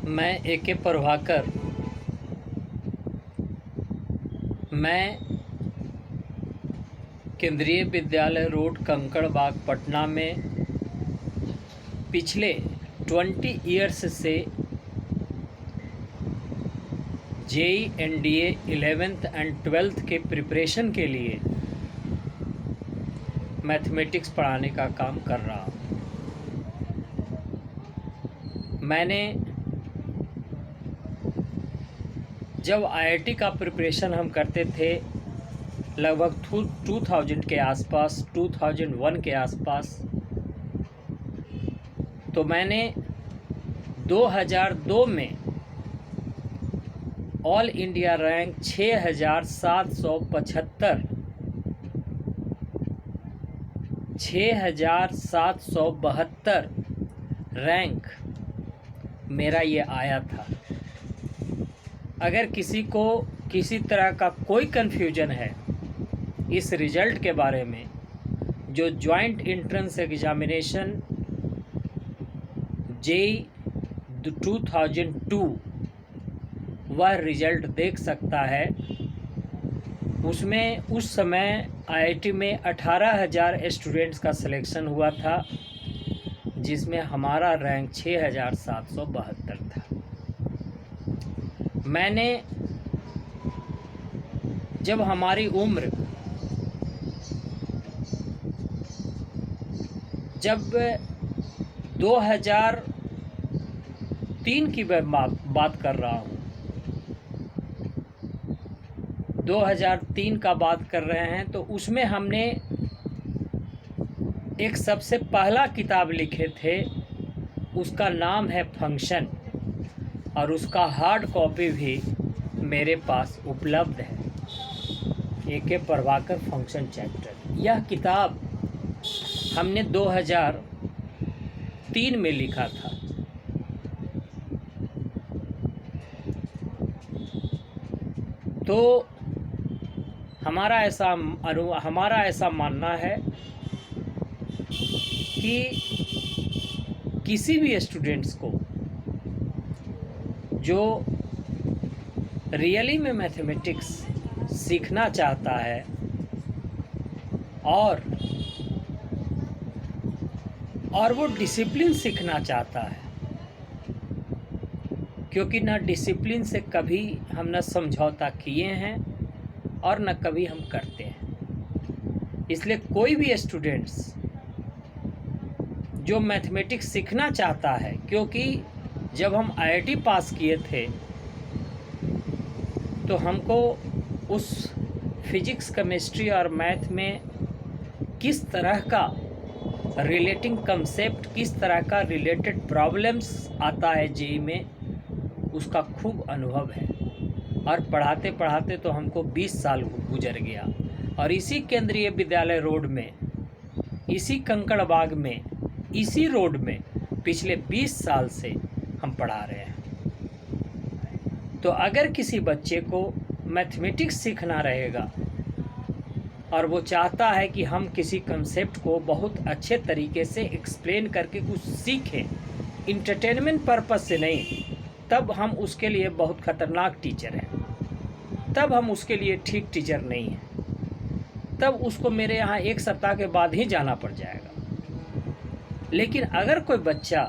मैं ए.के. प्रभाकर। मैं केंद्रीय विद्यालय रोड कंकड़बाग पटना में पिछले 20 ईयर्स से JEE NDA 11th and 12th के प्रिपरेशन के लिए मैथमेटिक्स पढ़ाने का काम कर रहा हूँ। मैंने जब आईआईटी का प्रिपरेशन हम करते थे लगभग 2000 के आसपास, 2001 के आसपास, तो मैंने 2002 में ऑल इंडिया रैंक 6772 रैंक मेरा ये आया था। अगर किसी को किसी तरह का कोई कन्फ्यूजन है इस रिजल्ट के बारे में, जो जॉइंट एंट्रेंस एग्जामिनेशन जेई 2002 वह रिजल्ट देख सकता है। उसमें उस समय आईआईटी में 18,000 स्टूडेंट्स का सिलेक्शन हुआ था, जिसमें हमारा रैंक 6772 था। मैंने जब हमारी उम्र जब 2003 की बात कर रहा हूँ, 2003 का बात कर रहे हैं, तो उसमें हमने एक सबसे पहला किताब लिखे थे, उसका नाम है फंक्शन, और उसका हार्ड कॉपी भी मेरे पास उपलब्ध है। ए.के. Prabhakar function chapter. यह किताब हमने 2003 में लिखा था। तो हमारा ऐसा मानना है कि किसी भी स्टूडेंट्स को जो रियली में मैथमेटिक्स सीखना चाहता है और वो डिसिप्लिन सीखना चाहता है, क्योंकि ना डिसिप्लिन से कभी हम न समझौता किए हैं और न कभी हम करते हैं। इसलिए कोई भी स्टूडेंट्स जो मैथमेटिक्स सीखना चाहता है, क्योंकि जब हम आईआईटी पास किए थे तो हमको उस फिजिक्स, केमिस्ट्री और मैथ में किस तरह का रिलेटिंग कंसेप्ट, किस तरह का रिलेटेड प्रॉब्लम्स आता है जेई में, उसका खूब अनुभव है। और पढ़ाते पढ़ाते तो हमको 20 साल गुजर गया, और इसी केंद्रीय विद्यालय रोड में, इसी कंकड़बाग में, इसी रोड में पिछले 20 साल से हम पढ़ा रहे हैं। तो अगर किसी बच्चे को मैथमेटिक्स सीखना रहेगा और वो चाहता है कि हम किसी कंसेप्ट को बहुत अच्छे तरीके से एक्सप्लेन करके कुछ सीखें, इंटरटेनमेंट पर्पस से नहीं, तब हम उसके लिए बहुत ख़तरनाक टीचर हैं, तब हम उसके लिए ठीक टीचर नहीं हैं, तब उसको मेरे यहाँ 1 सप्ताह के बाद ही जाना पड़ जाएगा। लेकिन अगर कोई बच्चा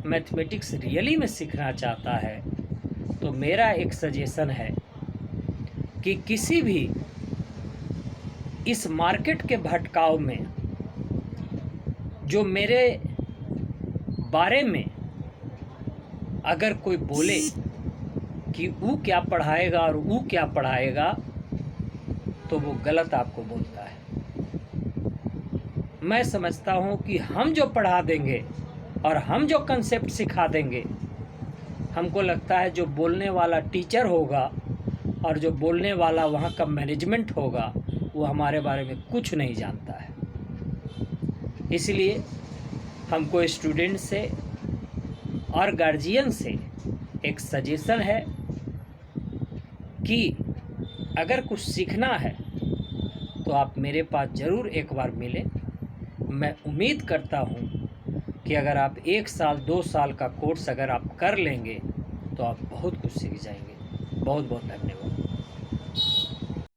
मैथमेटिक्स रियली में सीखना चाहता है तो मेरा एक सजेशन है कि किसी भी इस मार्केट के भटकाव में जो मेरे बारे में अगर कोई बोले कि वो क्या पढ़ाएगा और वो क्या पढ़ाएगा, तो वो गलत आपको बोलता है। मैं समझता हूँ कि हम जो पढ़ा देंगे और हम जो कंसेप्ट सिखा देंगे, हमको लगता है जो बोलने वाला टीचर होगा और जो बोलने वाला वहाँ का मैनेजमेंट होगा, वो हमारे बारे में कुछ नहीं जानता है। इसलिए हमको स्टूडेंट से और गार्जियन से एक सजेशन है कि अगर कुछ सीखना है तो आप मेरे पास ज़रूर एक बार मिलें। मैं उम्मीद करता हूँ कि अगर आप 1 साल 2 साल का कोर्स अगर आप कर लेंगे तो आप बहुत कुछ सीख जाएंगे। बहुत बहुत धन्यवाद।